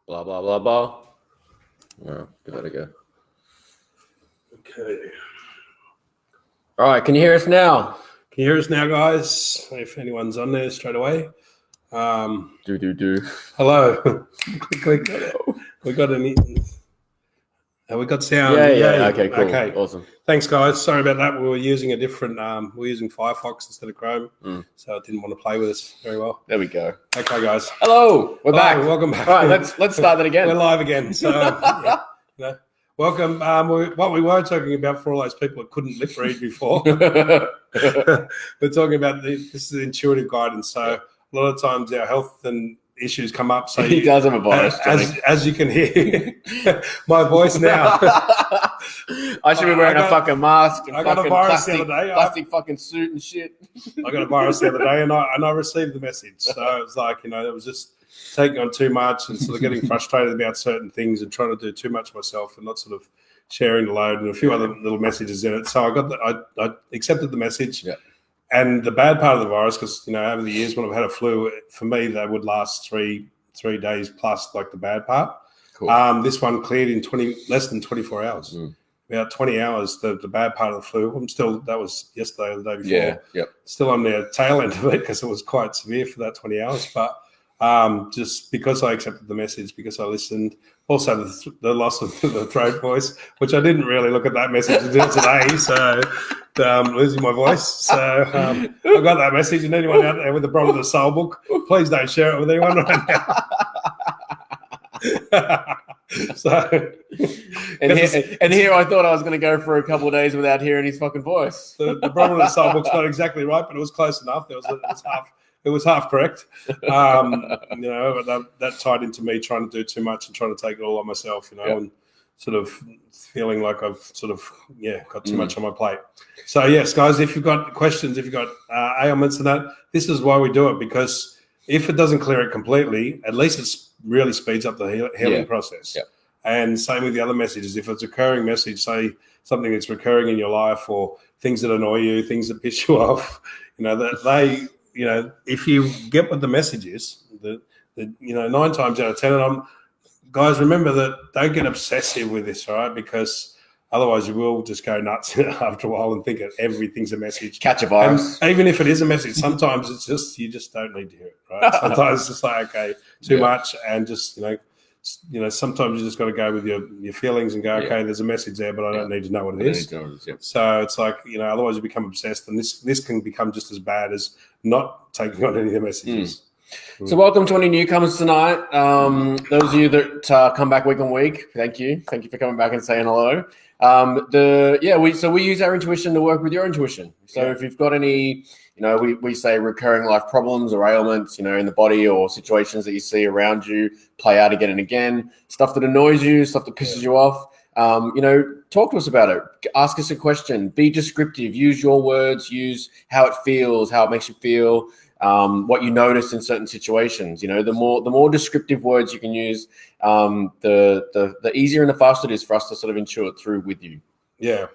Blah, blah, blah, blah. Oh, give that a go. Okay. All right, can you hear us now? Can you hear us now, guys? If anyone's on there straight away. Do. Hello. Click. We got we got sound. Yeah. Okay, cool. Okay. Awesome. Thanks, guys. Sorry about that. We were using a different. We're using Firefox instead of Chrome, so it didn't want to play with us very well. There we go. Okay, guys. Hello, we're back. Welcome back. All right, let's start that again. We're live again. So, welcome. What we were talking about for all those people that couldn't lip read before, we're talking about this is intuitive guidance. So a lot of times our health and issues come up. So He does have a virus, as you can hear, my voice now. I should be wearing a fucking mask and I got a virus the other day. plastic fucking suit and shit. I got a virus the other day, and I received the message. So it was like, it was just taking on too much and sort of getting frustrated about certain things and trying to do too much myself and not sort of sharing the load and a few other little messages in it. So I accepted the message. Yeah. And the bad part of the virus, because over the years when I've had a flu, for me that would last three days plus, like the bad part. Cool. This one cleared in less than 24 hours. About 20 hours, the bad part of the flu. That was yesterday or the day before. Yeah, yep. Still on the tail end of it because it was quite severe for that 20 hours. But just because I accepted the message, because I listened, also the loss of the throat voice, which I didn't really look at that message until today. So losing my voice. So I got that message. And anyone out there with the Problem of the Soul book, please don't share it with anyone right now. And here I thought I was going to go for a couple of days without hearing his fucking voice. The Problem of the Soul book's not exactly right, but it was close enough. It was half correct. But that tied into me trying to do too much and trying to take it all on myself, and sort of feeling like I've sort of got too much on my plate. So yes, guys, if you've got questions, if you've got ailments and that, this is why we do it, because if it doesn't clear it completely, at least it really speeds up the healing process. Yeah. And same with the other messages. If it's a recurring message, say something that's recurring in your life or things that annoy you, things that piss you off, if you get what the message is, 9 times out of 10, guys, remember that don't get obsessive with this, all right? Because otherwise you will just go nuts after a while and think that everything's a message. Catch a virus. And even if it is a message, sometimes it's just, you just don't need to hear it, right? Sometimes it's just like, okay, too much, and just, sometimes you just got to go with your feelings and go, okay, there's a message there, but I don't need to know what it is. So it's like, otherwise you become obsessed, and this can become just as bad as not taking on any of the messages. So welcome to any newcomers tonight. Those of you that come back week on week, thank you for coming back and saying hello. We use our intuition to work with your intuition. So if you've got any, we say recurring life problems or ailments, in the body, or situations that you see around you play out again and again, stuff that annoys you, stuff that pisses you off, talk to us about it. Ask us a question. Be descriptive. Use your words. Use how it feels, how it makes you feel. What you notice in certain situations. The more descriptive words you can use, the easier and the faster it is for us to sort of intuit through with you. Yeah.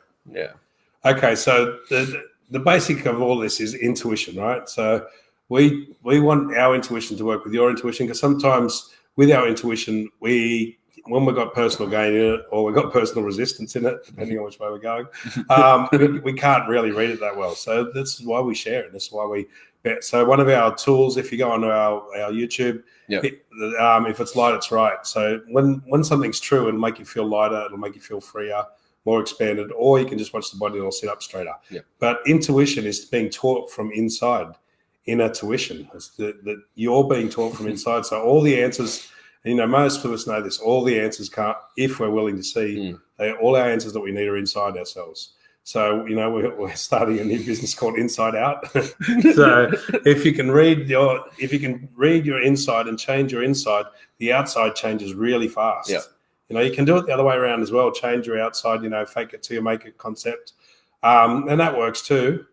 Okay, so the basic of all this is intuition, right? So we want our intuition to work with your intuition, because sometimes with our intuition, when we've got personal gain in it or we've got personal resistance in it, depending on which way we're going, we can't really read it that well. So this is why we share it. This is why we. So one of our tools, if you go on our YouTube, if it's light, it's right. So when something's true, it'll make you feel lighter, it'll make you feel freer, more expanded, or you can just watch the body and it'll sit up straighter. But intuition is being taught from inside, inner tuition. It's that you're being taught from inside. So all the answers, most of us know this, all the answers can't, if we're willing to see, all our answers that we need are inside ourselves. So, we're starting a new business called Inside Out. So if you can read your inside and change your inside, the outside changes really fast. You can do it the other way around as well. Change your outside, fake it till you make it concept. And that works too.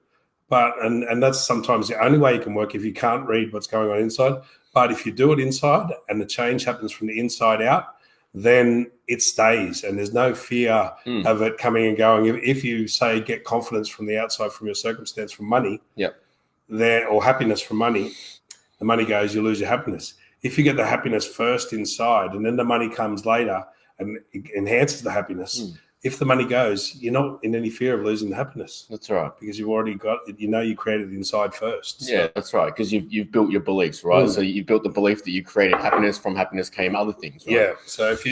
But, and that's sometimes the only way you can work if you can't read what's going on inside. But if you do it inside and the change happens from the inside out, then it stays and there's no fear of it coming and going. If you say get confidence from the outside, from your circumstance, from money, or happiness from money, the money goes, you lose your happiness. if you get the happiness first inside and then the money comes later and it enhances the happiness, if the money goes, you're not in any fear of losing the happiness. That's right. Because you've already got it, you created it inside first. So. Yeah, that's right. Because you've built your beliefs, right? So you built the belief that you created happiness. From happiness came other things, right? Yeah. So if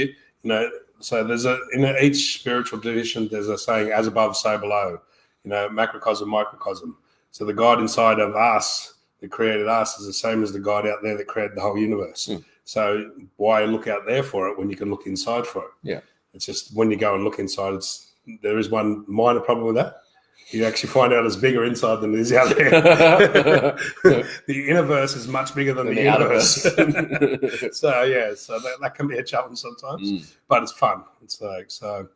so there's in each spiritual tradition, there's a saying, as above, so below, macrocosm, microcosm. So the God inside of us that created us is the same as the God out there that created the whole universe. So why look out there for it when you can look inside for it? Yeah. It's just when you go and look inside, there is one minor problem with that. You actually find out it's bigger inside than it is out there. The universe is much bigger than the universe. So that can be a challenge sometimes, but it's fun. It's like so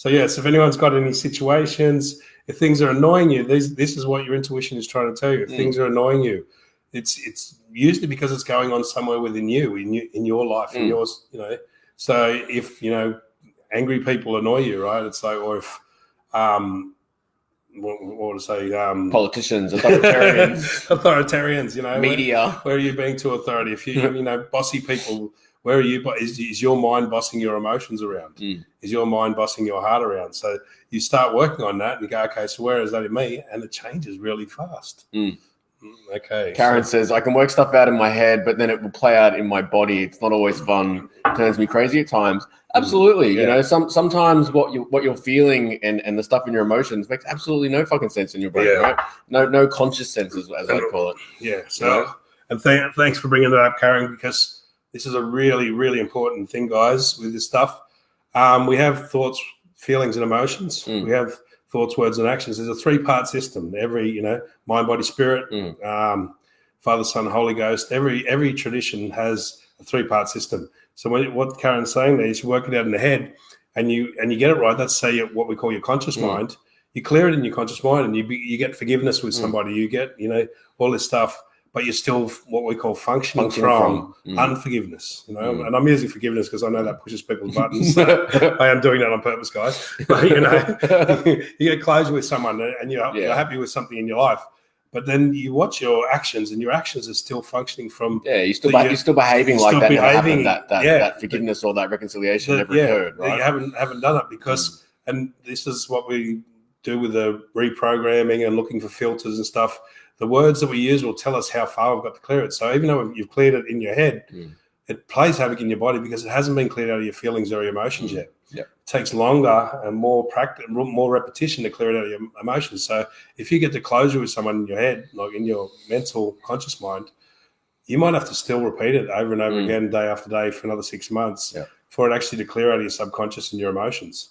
if anyone's got any situations, if things are annoying you, this is what your intuition is trying to tell you. If things are annoying you, it's usually because it's going on somewhere within you, in your life, in yours. So if angry people annoy you, right? It's like, or if what to say? Politicians, authoritarians, media. Where are you being too authority? If you, bossy people, where are you? Is your mind bossing your emotions around? Is your mind bossing your heart around? So you start working on that and you go, okay, so where is that in me? And it changes really fast. Okay. Karen says, I can work stuff out in my head, but then it will play out in my body. It's not always fun. It turns me crazy at times. Absolutely. Yeah. Sometimes what you're feeling and the stuff in your emotions makes absolutely no fucking sense in your brain, right? No conscious sense, as I call it. Yeah. So, and thanks for bringing that up, Karen, because this is a really, really important thing, guys, with this stuff. We have thoughts, feelings, and emotions. We have thoughts, words, and actions. There's a 3-part system. Every, mind, body, spirit, Father, Son, Holy Ghost. Every tradition has a 3-part system. So what Karen's saying there is you work it out in the head, and you get it right. That's say what we call your conscious mind. You clear it in your conscious mind, and you get forgiveness with somebody. You get all this stuff, but you're still what we call functioning from unforgiveness. And I'm using forgiveness because I know that pushes people's buttons. So I am doing that on purpose, guys. But you get closure with someone, and you're happy with something in your life. But then you watch your actions, and your actions are still functioning from. Yeah, you're still behaving like that. Behaving, that forgiveness or that reconciliation never occurred, right? You haven't done it because, and this is what we do with the reprogramming and looking for filters and stuff. The words that we use will tell us how far we've got to clear it. So even though you've cleared it in your head, it plays havoc in your body because it hasn't been cleared out of your feelings or your emotions yet. Yeah. It takes longer and more practice, more repetition to clear it out of your emotions. So if you get to closure with someone in your head, like in your mental conscious mind, you might have to still repeat it over and over again, day after day for another 6 months for it actually to clear out of your subconscious and your emotions.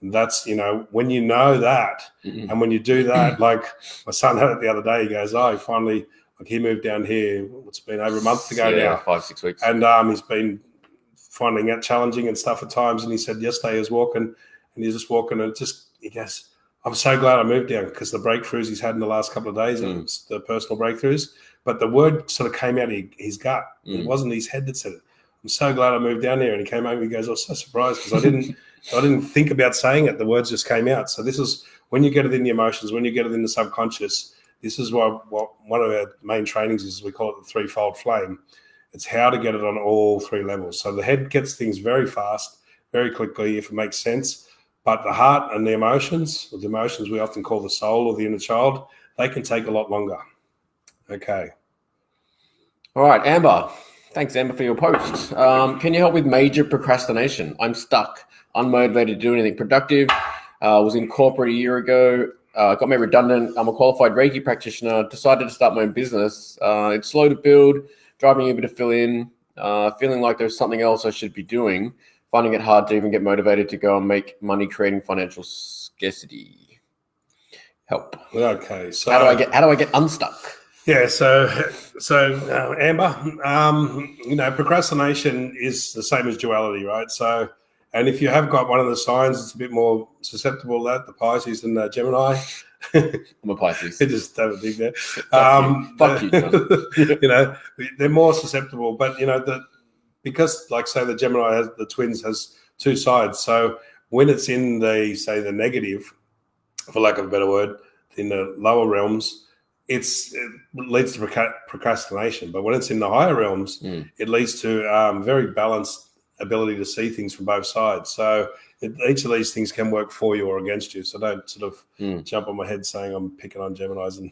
And that's, when you know that and when you do that, like my son had it the other day, he goes, finally, like he moved down here, it's been over a month ago now. 5-6 weeks. And he's been finding it challenging and stuff at times. And he said yesterday he was walking and he's just walking and he goes, I'm so glad I moved down because the breakthroughs he's had in the last couple of days, the personal breakthroughs, but the word sort of came out of his gut. It wasn't his head that said it. I'm so glad I moved down here. And he came home and he goes, I was so surprised because I didn't think about saying it. The words just came out. So this is when you get it in the emotions, when you get it in the subconscious, this is what one of our main trainings is. We call it the 3-fold flame. It's how to get it on all 3 levels. So the head gets things very fast, very quickly, if it makes sense. But the heart and the emotions we often call the soul or the inner child, they can take a lot longer. Okay. All right, Amber. Thanks, Amber, for your post. Can you help with major procrastination? I'm stuck, unmotivated to do anything productive. Was in corporate a year ago. Got made redundant. I'm a qualified Reiki practitioner. Decided to start my own business. It's slow to build, driving a bit to fill in, feeling like there's something else I should be doing, finding it hard to even get motivated to go and make money, creating financial scarcity. Help. Okay, so how do I get unstuck? Yeah, so Amber, procrastination is the same as duality, right? So, and if you have got one of the signs, it's a bit more susceptible to that, the Pisces and the Gemini. I'm a Pisces. They just have a dig there. Fuck you. They're more susceptible, but because, like, say, the Gemini the twins has 2 sides. So when it's in the negative, for lack of a better word, in the lower realms, it leads to procrastination. But when it's in the higher realms, it leads to very balanced ability to see things from both sides. So each of these things can work for you or against you. So don't sort of jump on my head saying I'm picking on Geminis. And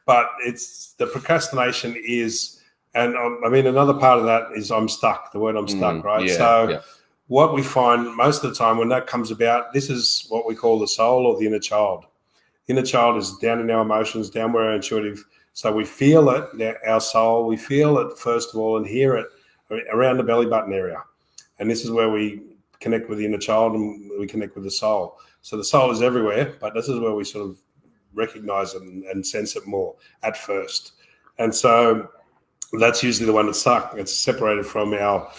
but it's the procrastination is, and I mean, another part of that is I'm stuck, the word I'm stuck, right? Yeah, so what we find most of the time when that comes about, this is what we call the soul or the inner child. Inner child is down in our emotions, down where our intuitive. So we feel it, our soul, we feel it first of all and hear it around the belly button area. And this is where we connect with the inner child and we connect with the soul. So the soul is everywhere, but this is where we sort of recognize it and sense it more at first. And so that's usually the one that's stuck. It's separated from our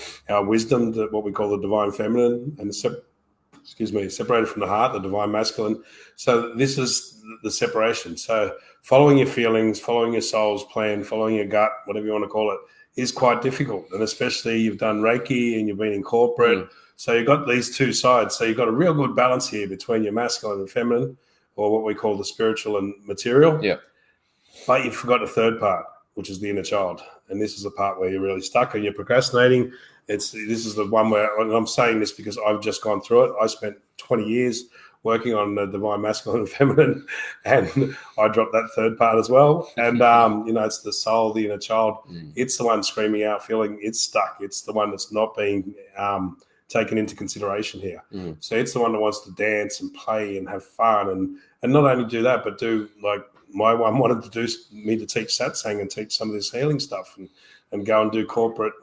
wisdom, what we call the divine feminine, and separated from the heart, the divine masculine. So this is the separation. So following your feelings, following your soul's plan, following your gut, whatever you want to call it, is quite difficult. And especially you've done Reiki and you've been in corporate. So you've got these two sides. So you've got a real good balance here between your masculine and feminine, or what we call the spiritual and material. Yeah. But you forgot the third part, which is the inner child. And this is the part where you're really stuck and you're procrastinating. This is the one where, and I'm saying this because I've just gone through it. I spent 20 years working on the divine masculine and feminine, and I dropped that third part as well. And, it's the soul, the inner child. It's the one screaming out, feeling it's stuck. It's the one that's not being taken into consideration here. So it's the one that wants to dance and play and have fun. And not only do that, but do like my one wanted to do me to teach satsang and teach some of this healing stuff and go and do corporate,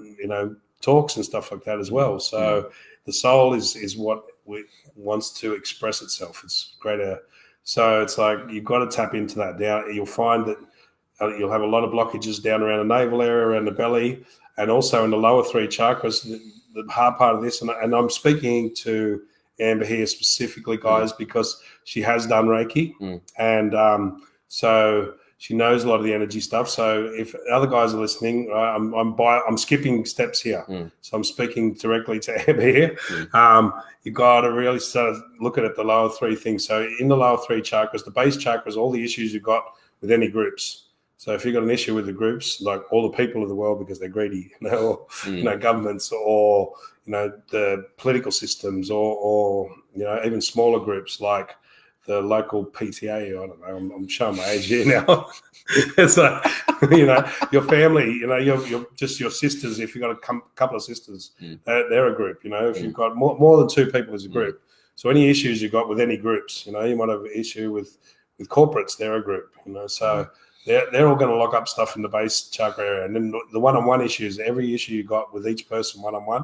talks and stuff like that as well. So the soul is what wants to express itself. It's greater. So it's like you've got to tap into that. Down, you'll find that you'll have a lot of blockages down around the navel area, around the belly, and also in the lower three chakras. The hard part of this, and I'm speaking to Amber here specifically, guys, because she has done Reiki, and so she knows a lot of the energy stuff. So if other guys are listening, I'm skipping steps here. So I'm speaking directly to Amber here. You got to really start looking at the lower three things. So in the lower three chakras, the base chakras, all the issues you've got with any groups. So if you've got an issue with the groups, like all the people of the world because they're greedy, or governments, or the political systems, or even smaller groups like the local PTA. I don't know. I'm showing my age here now. It's like your family. You're just your sisters. If you've got a couple of sisters, they're a group. If you've got more than two people as a group. So any issues you've got with any groups, you might have an issue with corporates. They're a group. So. They're all going to lock up stuff in the base chakra area. And then the one-on-one issues, every issue you got with each person one-on-one,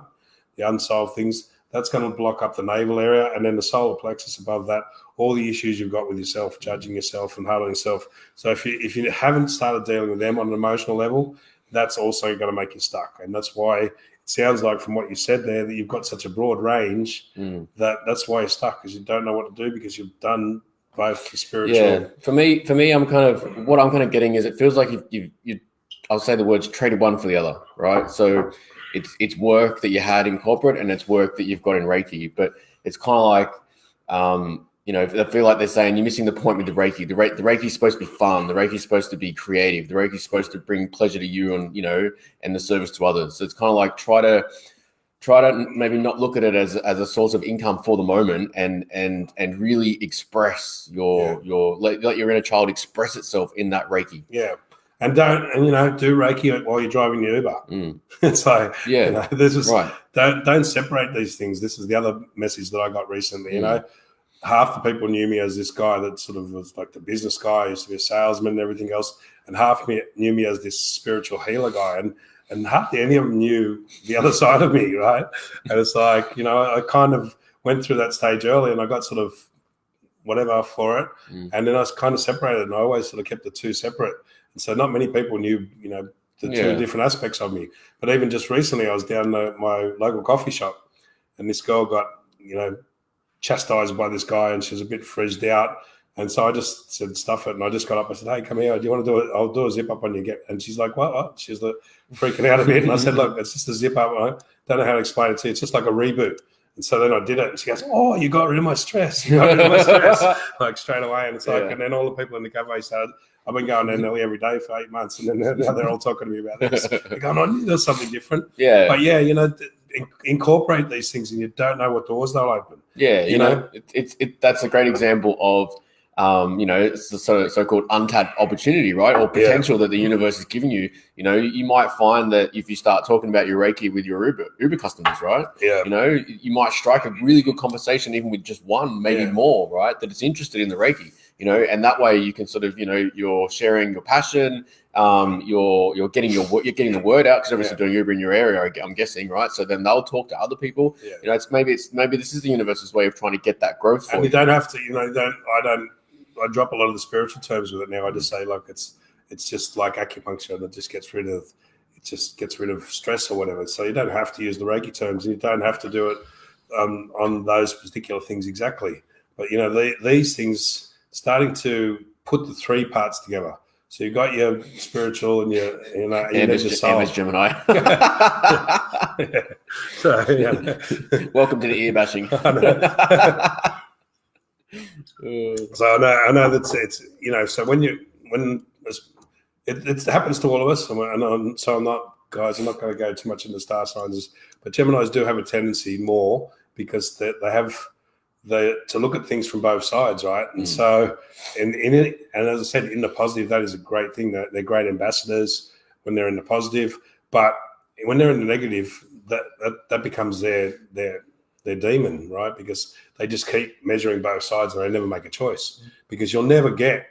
the unsolved things, that's going to block up the navel area. And then the solar plexus above that, all the issues you've got with yourself, judging yourself and harming yourself. So if you haven't started dealing with them on an emotional level, that's also going to make you stuck. And that's why it sounds like from what you said there that you've got such a broad range that's why you're stuck, because you don't know what to do because you've done both the spiritual. Yeah, for me, I'm kind of getting is it feels like you I'll say the words traded one for the other, right? So it's work that you had in corporate and it's work that you've got in Reiki, but it's kind of like I feel like they're saying you're missing the point with the Reiki. The Reiki is supposed to be fun. The Reiki is supposed to be creative. The Reiki is supposed to bring pleasure to you and the service to others. So it's kind of like try to maybe not look at it as a source of income for the moment and really express let your inner child express itself in that Reiki. Yeah. And do Reiki while you're driving your Uber. It's like, this is right. Don't separate these things. This is the other message that I got recently. Half the people knew me as this guy that sort of was like the business guy, used to be a salesman and everything else. And half knew me as this spiritual healer guy. And hardly any of them knew the other side of me, right? And it's like, I kind of went through that stage early and I got sort of whatever for it. And then I was kind of separated and I always sort of kept the two separate. And so not many people knew, the two different aspects of me. But even just recently, I was down at my local coffee shop and this girl got, chastised by this guy and she was a bit frizzed out. And so I just said, stuff it. And I just got up. I said, hey, come here. Do you want to do it? I'll do a zip up on you. And she's like, what? She's like freaking out a bit. And I said, look, it's just a zip up. I don't know how to explain it to you. It's just like a reboot. And so then I did it, and she goes, "Oh, you got rid of my stress. You got rid of my stress," like straight away. And it's like, and then all the people in the cafe started. I've been going there nearly every day for 8 months, and then now they're all talking to me about this. They're going, "I knew there's something different." Yeah. But yeah, incorporate these things, and you don't know what doors they'll open. Yeah, you know, that's a great example of it's the so-called untapped opportunity, right? Or potential that the universe is giving you. You know, you might find that if you start talking about your Reiki with your Uber customers, right? Yeah. You know, you might strike a really good conversation even with just one, maybe more, right? That is interested in the Reiki, you know, and that way you can sort of, you're sharing your passion, you're getting the word out because obviously doing Uber in your area, I'm guessing, right? So then they'll talk to other people. Yeah. You know, maybe this is the universe's way of trying to get that growth for you. Don't have to, I drop a lot of the spiritual terms with it now. I just say, look, it's just like acupuncture that just gets rid of stress or whatever. So you don't have to use the Reiki terms, and you don't have to do it on those particular things exactly. But these things starting to put the three parts together. So you've got your spiritual and your your soul. Gemini. So welcome to the ear bashing. So I know that it's so when it happens to all of us, so I'm not going to go too much into star signs, but Geminis do have a tendency more because they have to look at things from both sides, right? And so in it, and as I said, in the positive, that is a great thing. That they're great ambassadors when they're in the positive, but when they're in the negative, that becomes their demon, right? Because they just keep measuring both sides and they never make a choice. Because you'll never get,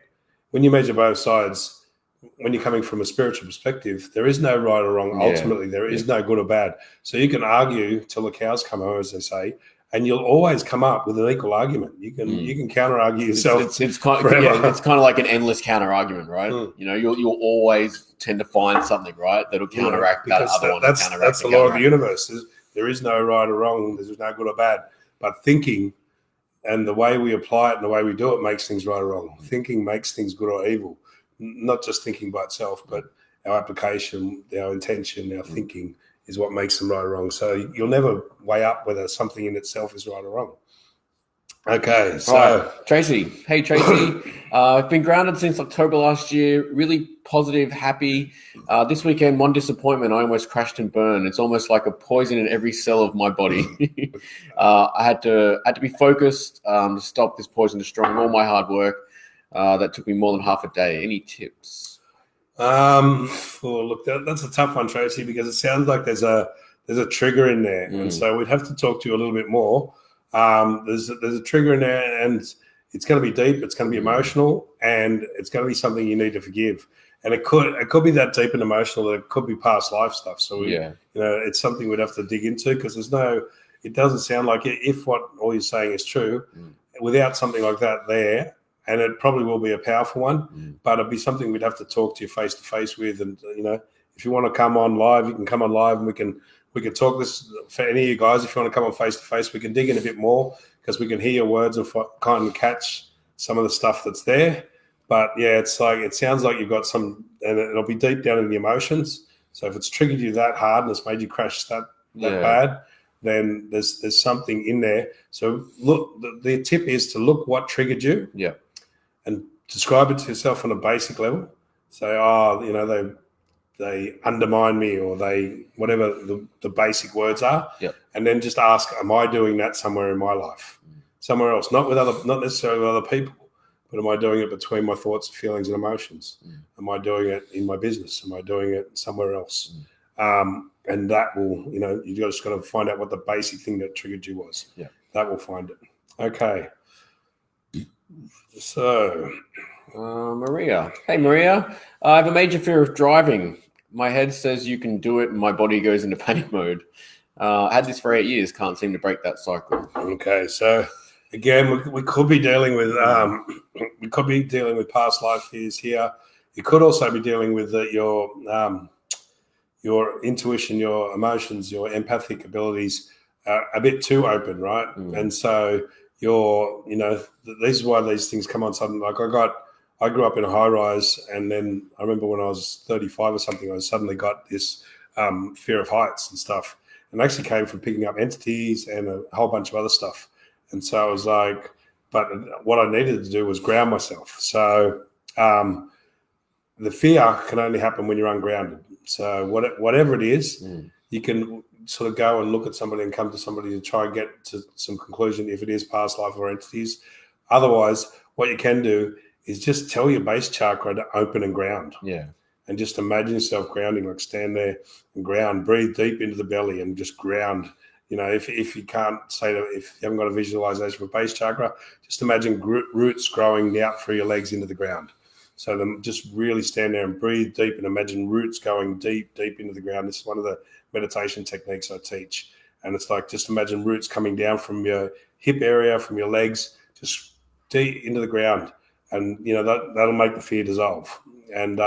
when you measure both sides, when you're coming from a spiritual perspective, there is no right or wrong. Ultimately, there is no good or bad. So you can argue till the cows come home, as they say, and you'll always come up with an equal argument. You can counter argue yourself. It's kind of like an endless counter argument, right? You'll always tend to find something, right, that'll counteract that other one. That's the law of the universe. There is no right or wrong. There's no good or bad. But thinking and the way we apply it and the way we do it makes things right or wrong. Thinking makes things good or evil. Not just thinking by itself, but our application, our intention, our thinking is what makes them right or wrong. So you'll never weigh up whether something in itself is right or wrong. Okay, so right. Tracy. Hey, Tracy. I've been grounded since October last year. Really positive, happy. This weekend, one disappointment. I almost crashed and burned. It's almost like a poison in every cell of my body. I had to be focused to stop this poison destroying all my hard work. That took me more than half a day. Any tips? Look, that's a tough one, Tracy, because it sounds like there's a trigger in there, and so we'd have to talk to you a little bit more. There's a trigger in there, and it's going to be deep. It's going to be emotional, and it's going to be something you need to forgive. And it could be that deep and emotional. That it could be past life stuff. So it's something we'd have to dig into because it doesn't sound like if what all you're saying is true, without something like that there. And it probably will be a powerful one, but it'll be something we'd have to talk to you face to face with. And if you want to come on live, you can come on live, and we can talk this for any of you guys. If you want to come on face to face, we can dig in a bit more because we can hear your words and kind of catch some of the stuff that's there. But yeah, it sounds like you've got some, and it'll be deep down in the emotions. So if it's triggered you that hard and it's made you crash that bad, then there's something in there. So look, the tip is to look what triggered you. Yeah. And describe it to yourself on a basic level. Say, they undermine me, or they whatever the basic words are. Yep. And then just ask, am I doing that somewhere in my life? Somewhere else, not necessarily with other people, but am I doing it between my thoughts, feelings, and emotions? Am I doing it in my business? Am I doing it somewhere else? And that will, you just got to find out what the basic thing that triggered you was. Yeah. That will find it. Okay. So, Maria. Hey, Maria. I have a major fear of driving. My head says you can do it, and my body goes into panic mode. I had this for 8 years. Can't seem to break that cycle. Okay, so again, we could be dealing with past life fears here. You could also be dealing with your intuition, your emotions, your empathic abilities are a bit too open, right? And so this is why these things come on suddenly. Like I grew up in a high rise, and then I remember when I was 35 or something, I suddenly got this fear of heights and stuff. and actually came from picking up entities and a whole bunch of other stuff. And so I was like, but what I needed to do was ground myself. So the fear can only happen when you're ungrounded. So whatever it is, you can sort of go and look at somebody and come to somebody to try and get to some conclusion if it is past life or entities. Otherwise, what you can do is just tell your base chakra to open and ground. Yeah. And just imagine yourself grounding, like stand there and ground, breathe deep into the belly and just ground. You know, if you can't say that, if you haven't got a visualization for base chakra, just imagine roots growing out through your legs into the ground. So then just really stand there and breathe deep and imagine roots going deep, deep into the ground. This is one of the meditation techniques I teach. And it's like, just imagine roots coming down from your hip area, from your legs, just deep into the ground. And, you know, that'll make the fear dissolve. And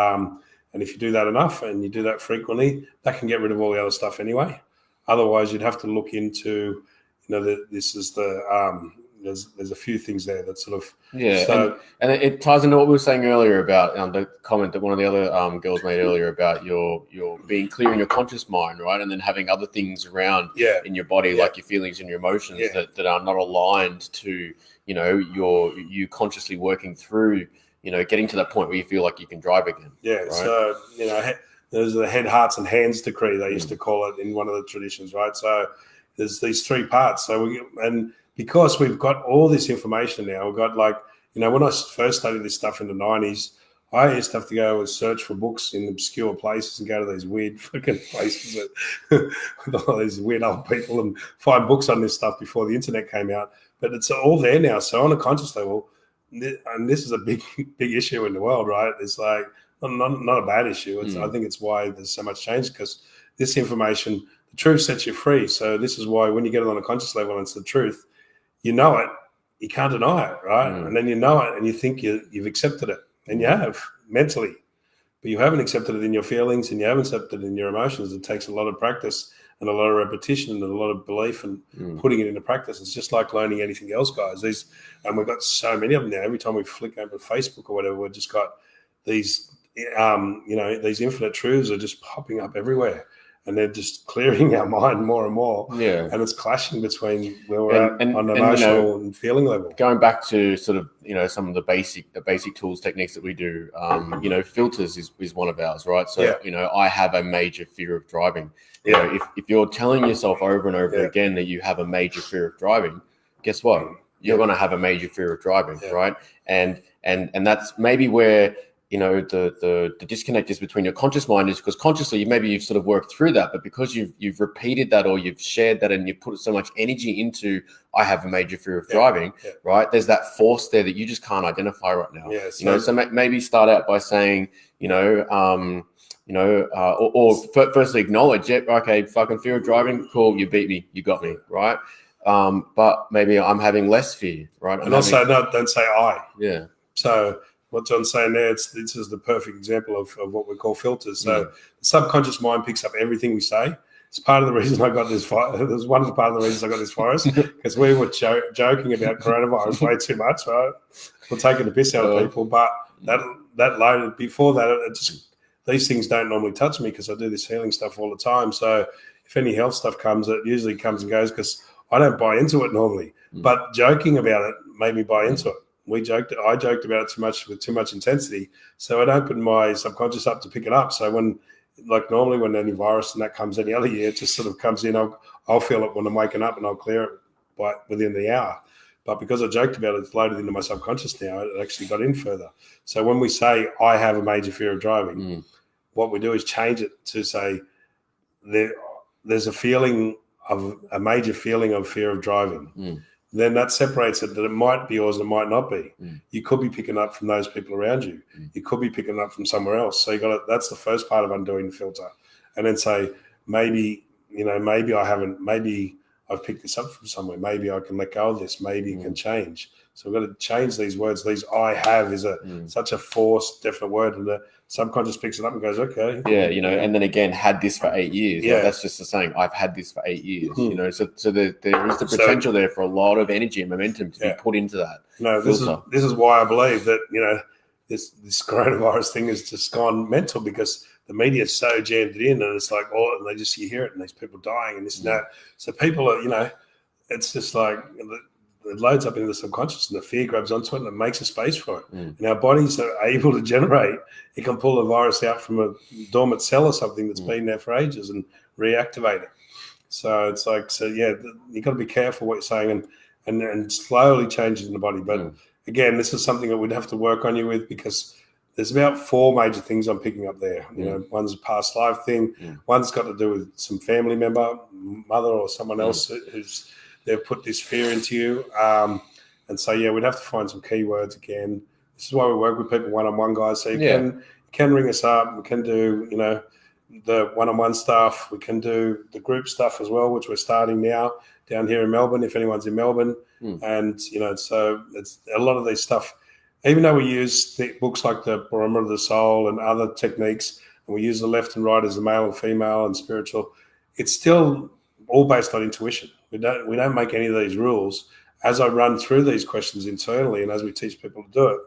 if you do that enough and you do that frequently, that can get rid of all the other stuff anyway. Otherwise, you'd have to look into, you know, this is the there's a few things there that sort of So, and it ties into what we were saying earlier about the comment that one of the other girls made earlier about your being clear in your conscious mind, right, and then having other things around in your body, like your feelings and your emotions that are not aligned to, you know, you consciously working through, you know, getting to that point where you feel like you can drive again. Yeah. Right? So, you know, there's the head, hearts, and hands decree, they used to call it in one of the traditions, right? So there's these three parts. So because we've got all this information now, we've got, like, you know, when I first studied this stuff in the 90s, I used to have to go and search for books in obscure places and go to these weird fucking places with all these weird old people and find books on this stuff before the internet came out. But it's all there now. So on a conscious level, and this is a big issue in the world, right? It's like not a bad issue. I think it's why there's so much change, because this information, the truth sets you free. So this is why when you get it on a conscious level and it's the truth, you know it, you can't deny it, right? And then you know it and you think you've accepted it, and you have mentally, but you haven't accepted it in your feelings and you haven't accepted it in your emotions. It takes a lot of practice and a lot of repetition and a lot of belief and putting it into practice. It's just like learning anything else, guys. And we've got so many of them now. Every time we flick over Facebook or whatever, we've just got these, you know, these infinite truths are just popping up everywhere. And they're just clearing our mind more and more. Yeah. And it's clashing between where we're at on an emotional and feeling level. Going back to sort of, you know, some of the basic tools, techniques that we do, you know, filters is one of ours, right? So, you know, I have a major fear of driving. You know, if you're telling yourself over and over again that you have a major fear of driving, guess what? You're going to have a major fear of driving, right? And that's maybe where, you know, the disconnect is between your conscious mind, is because consciously maybe you've sort of worked through that, but because you've repeated that or you've shared that and you put so much energy into, I have a major fear of driving, right? There's that force there that you just can't identify right now. Yeah, so, you know, so maybe start out by saying, firstly acknowledge it. Okay, fucking fear of driving, cool, you beat me, you got me, right? But maybe I'm having less fear, right? And also, don't say I. Yeah. So what John's saying there, this is the perfect example of what we call filters. So the subconscious mind picks up everything we say. It's part of the reason I got this virus. There's one part of the reasons I got this virus, because we were joking about coronavirus way too much, right? We're taking the piss out of people. But that loaded before that, it just, these things don't normally touch me because I do this healing stuff all the time. So if any health stuff comes, it usually comes and goes because I don't buy into it normally. But joking about it made me buy into it. I joked about it too much with too much intensity. So it opened my subconscious up to pick it up. So when, like normally when any virus and that comes any other year, it just sort of comes in. I'll feel it when I'm waking up and I'll clear it within the hour. But because I joked about it, it's loaded into my subconscious now. It actually got in further. So when we say I have a major fear of driving, what we do is change it to say there's a major feeling of fear of driving. Then that separates it, that it might be yours and it might not be. You could be picking up from those people around you. You could be picking up from somewhere else. So that's the first part of undoing the filter. And then say, maybe I've picked this up from somewhere. Maybe I can let go of this. Maybe it can change. So we've got to change these words. These I have is such a forced, definite word. And the subconscious picks it up and goes, okay. Yeah, you know, and then again, had this for 8 years. Yeah. Like, that's just the saying, I've had this for 8 years, you know. So there is the potential there for a lot of energy and momentum to be put into that. No, this is why I believe that, you know, this coronavirus thing has just gone mental, because the media's so jammed in, and it's like, oh, and you hear it, and these people dying and this and that. So people are, it's just like it loads up into the subconscious, and the fear grabs onto it, and it makes a space for it. And our bodies are able to generate. It can pull a virus out from a dormant cell or something that's been there for ages and reactivate it. So it's like, you've got to be careful what you're saying and slowly change it in the body. But again, this is something that we'd have to work on you with, because there's about 4 major things I'm picking up there. One's a past life thing. One's got to do with some family member, mother or someone else who's they've put this fear into you. And so, we'd have to find some keywords again. This is why we work with people one-on-one, guys. So you can ring us up. We can do, the one-on-one stuff. We can do the group stuff as well, which we're starting now down here in Melbourne, if anyone's in Melbourne. And, so it's a lot of these stuff, even though we use books like the Barometer of the Soul and other techniques, and we use the left and right as the male and female and spiritual, it's still all based on intuition. We don't make any of these rules. As I run through these questions internally and as we teach people to do it,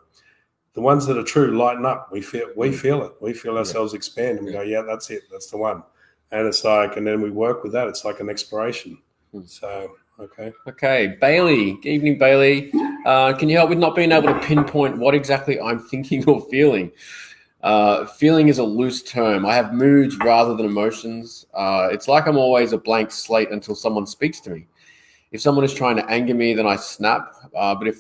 the ones that are true lighten up. We feel it. We feel ourselves expand, and we go, yeah, that's it. That's the one. And it's like, and then we work with that. It's like an exploration. So, okay. Okay, Bailey. Good evening, Bailey. Can you help with not being able to pinpoint what exactly I'm thinking or feeling? Feeling is a loose term. I have moods rather than emotions. It's like I'm always a blank slate until someone speaks to me. If someone is trying to anger me, then I snap. But if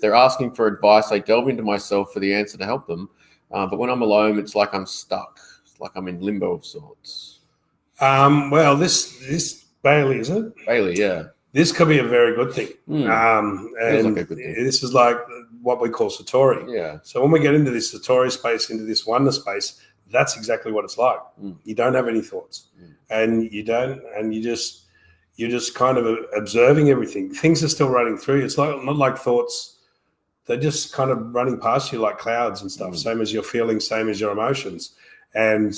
they're asking for advice, I delve into myself for the answer to help them. But when I'm alone, it's like I'm stuck. It's like I'm in limbo of sorts. Well, this Bailey, is it? Bailey, yeah. This could be a very good thing. And like a good thing. This is like what we call Satori. Yeah. So when we get into this Satori space, into this oneness space, that's exactly what it's like. You don't have any thoughts, and you're just kind of observing everything. Things are still running through you. It's not like thoughts. They're just kind of running past you like clouds and stuff, same as your feelings, same as your emotions. And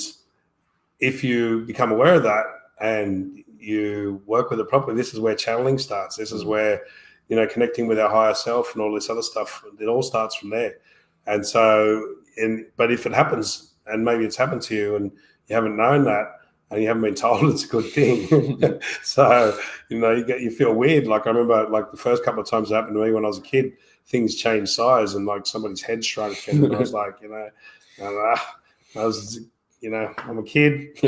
if you become aware of that and you work with it properly, this is where channeling starts. This is where, connecting with our higher self and all this other stuff, it all starts from there. And so, but if it happens, and maybe it's happened to you and you haven't known that, and you haven't been told it's a good thing. So, you feel weird. Like I remember the first couple of times it happened to me when I was a kid, things changed size and like somebody's head shrunk. And I was like, I'm a kid.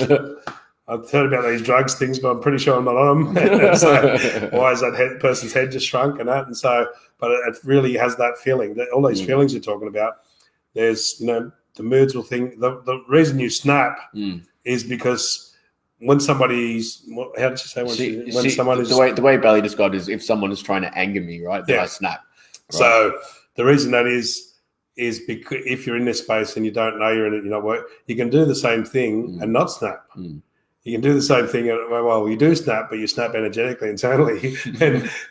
I've heard about these drugs things, but I'm pretty sure I'm not on them. So why is that person's head just shrunk and that? And so, but it really has that feeling. That all these feelings you're talking about, there's, the moods will think. The reason you snap is because when somebody's, how did you say? When someone is the way Bailey described is if someone is trying to anger me, right? Then I snap. Right? So the reason that is because if you're in this space and you don't know you're in it, you can do the same thing and not snap. You can do the same thing. Well, you do snap, but you snap energetically internally,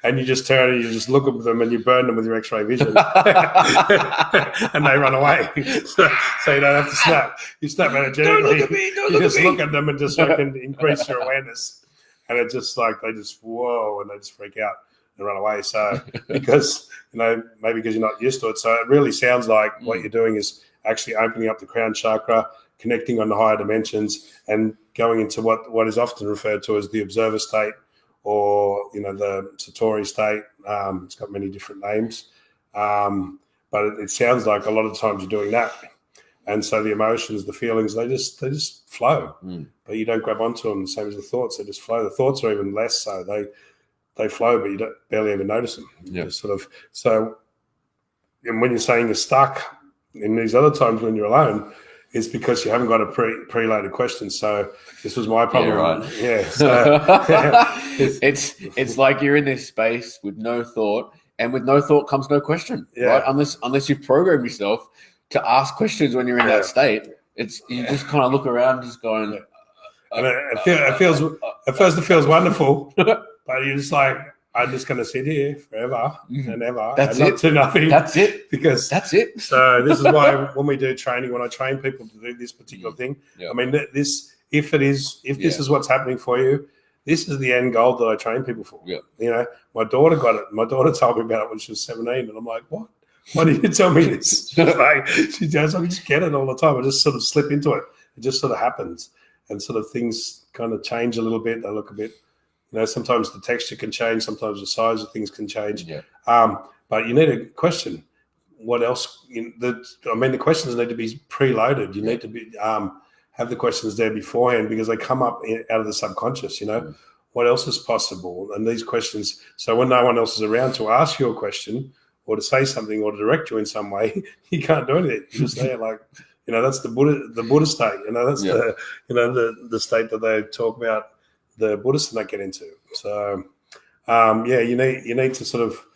and you just turn and you just look at them and you burn them with your X-ray vision, and they run away. So you don't have to snap. You snap energetically. Don't look at me. You just look at them and just increase your awareness, and it's just like they just whoa, and they just freak out and run away. So because maybe because you're not used to it, so it really sounds like what you're doing is actually opening up the crown chakra, connecting on the higher dimensions, and going into what is often referred to as the observer state, or the Satori state. It's got many different names, but it sounds like a lot of times you're doing that, and so the emotions, the feelings, they just flow, but you don't grab onto them. The same as the thoughts; they just flow. The thoughts are even less so; they flow, but you don't barely ever notice them. Yeah. Sort of. So, and when you're saying you're stuck in these other times when you're alone, it's because you haven't got a preloaded question. So this was my problem. Yeah, right. Yeah. So, it's like you're in this space with no thought, and with no thought comes no question. Yeah. Right? Unless you've programmed yourself to ask questions when you're in that state, you just kind of look around, just going. And it feels wonderful, but you're just like, I'm just going to sit here forever and ever That's and it. not do nothing. That's it. Because that's it. So this is why when we do training, when I train people to do this particular thing, I mean, this if this is what's happening for you, this is the end goal that I train people for. Yeah. My daughter got it. My daughter told me about it when she was 17, and I'm like, what? Why did you tell me this? She's like, she goes, I just get it all the time. I just sort of slip into it. It just sort of happens, and sort of things kind of change a little bit. They look a bit, sometimes the texture can change, sometimes the size of things can change. Yeah. But you need a question. What else? The questions need to be preloaded. You need to be have the questions there beforehand because they come up out of the subconscious. What else is possible? And these questions. So when no one else is around to ask you a question or to say something or to direct you in some way, you can't do anything. You just say it like, that's the Buddha state. That's the state that they talk about the Buddhists not get into. So you need to sort of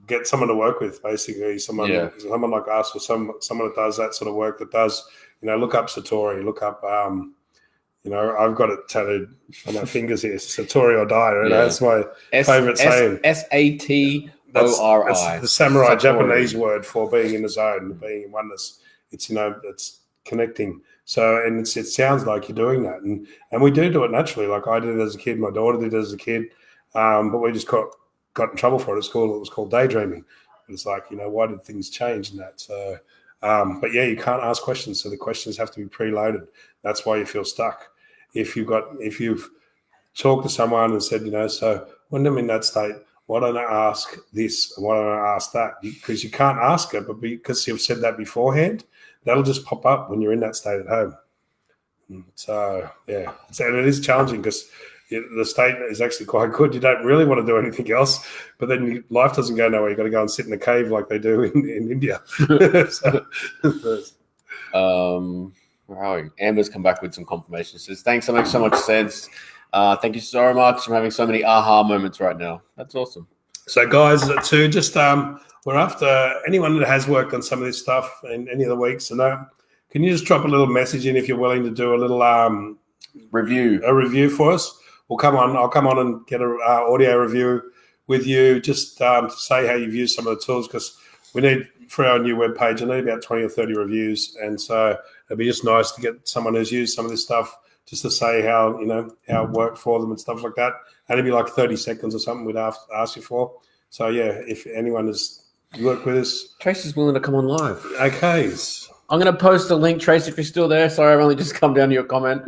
get someone to work with, basically someone like us or someone that does that sort of work, that does look up Satori, look up I've got it tattooed on my fingers here, Satori or die. That's my favorite saying. SATORI. That's the samurai Satori. Japanese word for being in the zone, being in oneness. It's it's connecting. So and it sounds like you're doing that, and we do it naturally. Like I did it as a kid, my daughter did it as a kid, but we just got in trouble for it at school. It was called daydreaming. It's like, why did things change in that? So, but yeah, you can't ask questions. So the questions have to be preloaded. That's why you feel stuck. If you've talked to someone and said, so when I'm in that state, why don't I ask this and why don't I ask that? Because you can't ask it, but because you've said that beforehand, that'll just pop up when you're in that state at home. So yeah, and it is challenging because the state is actually quite good. You don't really want to do anything else, but then life doesn't go nowhere. You've got to go and sit in a cave like they do in India. Where are we? Amber's come back with some confirmation. She says, thanks, that makes so much sense. Thank you so much. I'm having so many aha moments right now. That's awesome. So guys, too, just we're after anyone that has worked on some of this stuff in any of the weeks. So can you just drop a little message in if you're willing to do a little review for us? I'll come on and get an audio review with you, just to say how you've used some of the tools, because we need, for our new webpage, I need about 20 or 30 reviews. And so it'd be just nice to get someone who's used some of this stuff just to say how it worked for them and stuff like that. And it'd be like 30 seconds or something we'd ask you for. So yeah, if anyone has worked with us. Tracy's willing to come on live. Okay. I'm going to post a link, Tracy, if you're still there. Sorry, I've only just come down to your comment.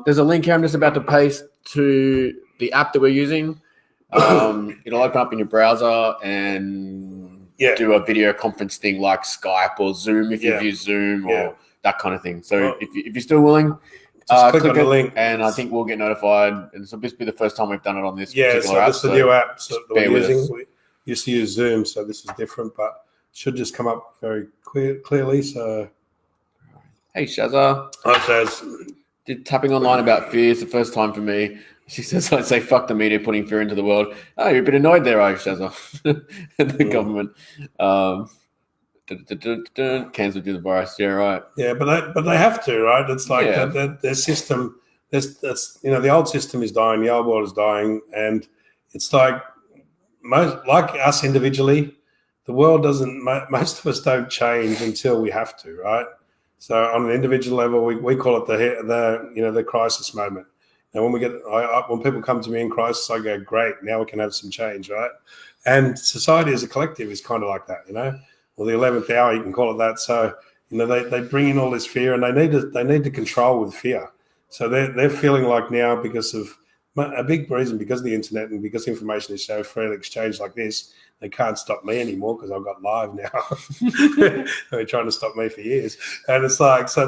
There's a link here I'm just about to paste to the app that we're using. It'll open up in your browser and do a video conference thing like Skype or Zoom if you've used Zoom or that kind of thing. So if you're still willing, just click on the link. And I think we'll get notified. And so this will be the first time we've done it on this particular app. This is the new app that we're using. We used to use Zoom, so this is different, but it should just come up very clearly. So, hey, Shazza. Hi, Shaz. Did tapping online about fear is the first time for me. She says, I'd say, fuck the media putting fear into the world. Oh, you're a bit annoyed there, are you, Shazza? The government. Cancelled the virus. Yeah, right. Yeah, but they have to, right? It's like their system, that's the old system is dying, the old world is dying, and it's like like us individually, the world doesn't, most of us don't change until we have to, right? So on an individual level, we call it the crisis moment. And when when people come to me in crisis, I go, great, now we can have some change, right? And society as a collective is kind of like that, Well, the 11th hour, you can call it that. So they bring in all this fear, and they need to control with fear. So they're feeling like now, because of a big reason, because of the internet and because information is so freely exchanged like this, they can't stop me anymore because I've got live now. They're trying to stop me for years, and it's like, so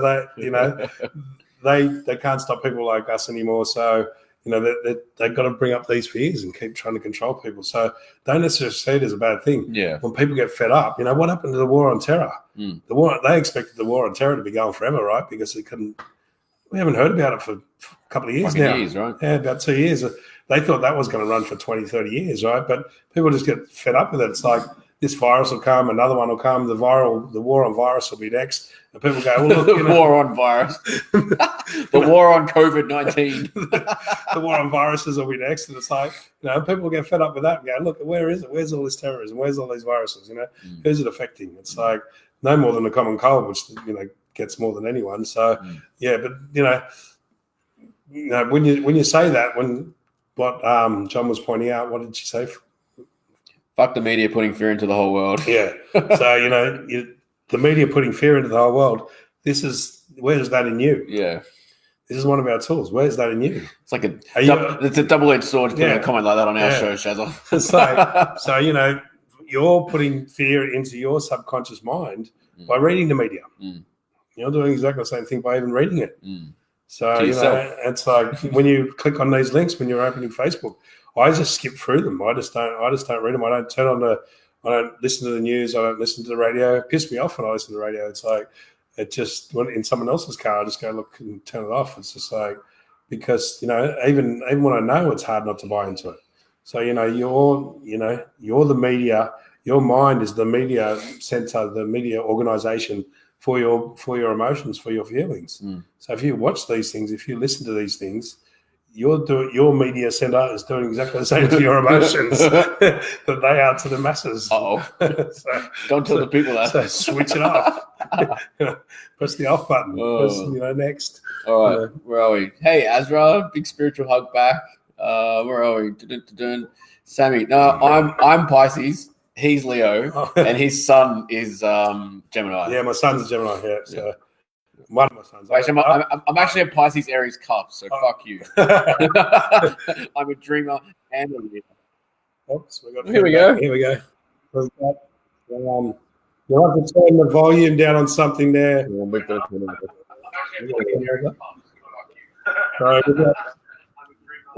they can't stop people like us anymore. So they've got to bring up these fears and keep trying to control people. So don't necessarily see it as a bad thing. Yeah. When people get fed up, what happened to the war on terror? They expected the war on terror to be going forever, right? Because we haven't heard about it for a couple of years now. Years, right? Yeah, about 2 years. They thought that was going to run for 20, 30 years, right? But people just get fed up with it. It's like, this virus will come, another one will come, the war on virus will be next. And people go, well, look, the war on virus. The war on COVID-19. The war on viruses will be next. And it's like, people get fed up with that and go, look, where is it? Where's all this terrorism? Where's all these viruses? Who's it affecting? It's like no more than the common cold, which, gets more than anyone. So, but, when you say that, what John was pointing out, what did she say? Fuck the media putting fear into the whole world. Yeah. So, the media putting fear into the whole world, this is Where's that in you? Yeah. This is one of our tools. Where's that in you? It's like it's a double-edged sword to put a comment like that on our show, Shazza. It's like, so, you're putting fear into your subconscious mind by reading the media. You're doing exactly the same thing by even reading it. So, it's like when you click on these links, when you're opening Facebook, I just skip through them. I just don't read them. I don't listen to the news. I don't listen to the radio. It pisses me off when I listen to the radio. It's like, it just when in someone else's car, I just go look and turn it off. It's just like, because even when I know, it's hard not to buy into it. So you're the media. Your mind is the media center, the media organization for your emotions, for your feelings. So if you watch these things, if you listen to these things, your media center is doing exactly the same to your emotions that they are to the masses. So, don't tell the people that. So switch it off. Press the off button. Press, next. All right, where are we? Hey, Azra, big spiritual hug back. Where are we? Sammy, no, I'm Pisces. He's Leo, and his son is Gemini. Yeah, my son's a Gemini. Yeah, so. One of my sons. Actually, I'm actually a Pisces Aries cup, so fuck you. I'm a dreamer and a leader. Oops, Here we go. You'll have to turn the volume down on something there. Sorry,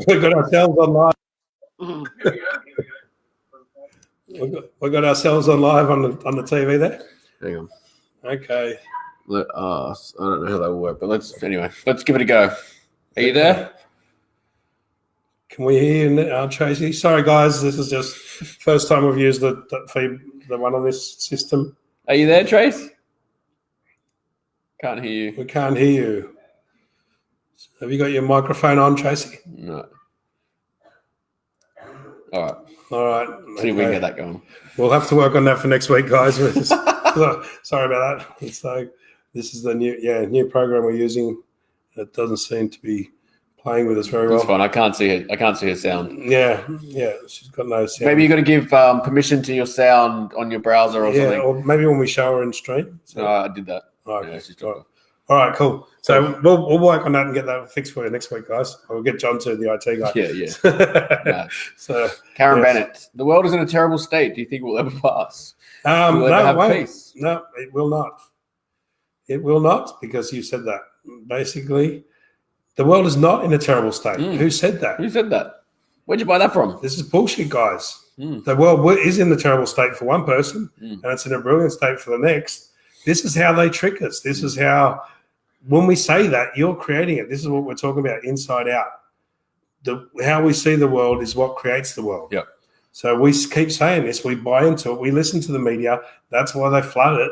we've got ourselves on live. We got ourselves on live on the TV there. Hang on. Okay. I don't know how that will work, but let's give it a go. Are you there? Can we hear you, Tracy? Sorry, guys, this is just first time we've used the one on this system. Are you there, Trace? Can't hear you. We can't hear you. Have you got your microphone on, Tracy? No. All right. See if we can get that going. We'll have to work on that for next week, guys. Sorry about that. It's like this is the new program we're using. It doesn't seem to be playing with us very well. That's fine. I can't see her sound. Yeah. She's got no sound. Maybe you got to give permission to your sound on your browser or something. Or maybe when we show her in stream. So. I did that. Right. Yeah, she's all right, cool. So we'll work on that and get that fixed for you next week, guys. We'll get John to the IT guy. Yeah. No. So Karen Bennett, the world is in a terrible state. Do you think it will ever pass? No, peace? No, it will not. It will not, because you said that. Basically, the world is not in a terrible state. Who said that? Who said that? Where'd you buy that from? This is bullshit, guys. The world is in the terrible state for one person, and it's in a brilliant state for the next. This is how they trick us. This is how, when we say that, you're creating it. This is what we're talking about, inside out. How we see the world is what creates the world. Yep. So we keep saying this. We buy into it. We listen to the media. That's why they flood it.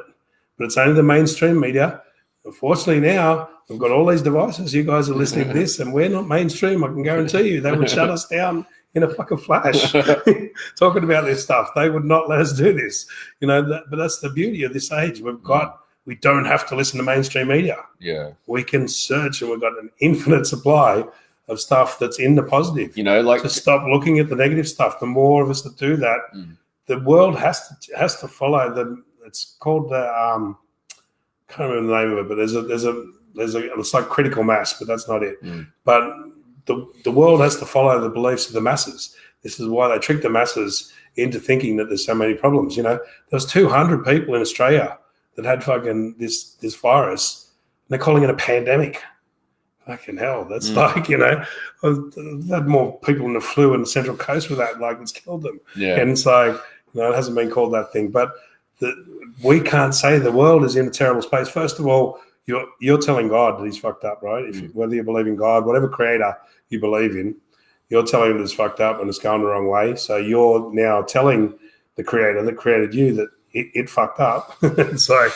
But it's only the mainstream media. Unfortunately, now we've got all these devices. You guys are listening to this, and we're not mainstream. I can guarantee you. They would shut us down in a fucking flash. Talking about this stuff, they would not let us do this. But that's the beauty of this age. We don't have to listen to mainstream media. Yeah, we can search, and we've got an infinite supply of stuff that's in the positive. To stop looking at the negative stuff. The more of us that do that, the world has to follow the. It's called the can't remember the name of it, but there's a it's like critical mass, but that's not it. But the world has to follow the beliefs of the masses. This is why they trick the masses into thinking that there's so many problems. There was 200 people in Australia that had fucking this virus, and they're calling it a pandemic. Fucking hell, that's like, I've had more people in the flu in the Central Coast with that, like it's killed them. Yeah. And it's like, it hasn't been called that thing. But we can't say the world is in a terrible space. First of all, you're telling God that he's fucked up, right? Whether you believe in God, whatever creator you believe in, you're telling him that it's fucked up and it's going the wrong way. So you're now telling the creator that created you that it fucked up. So,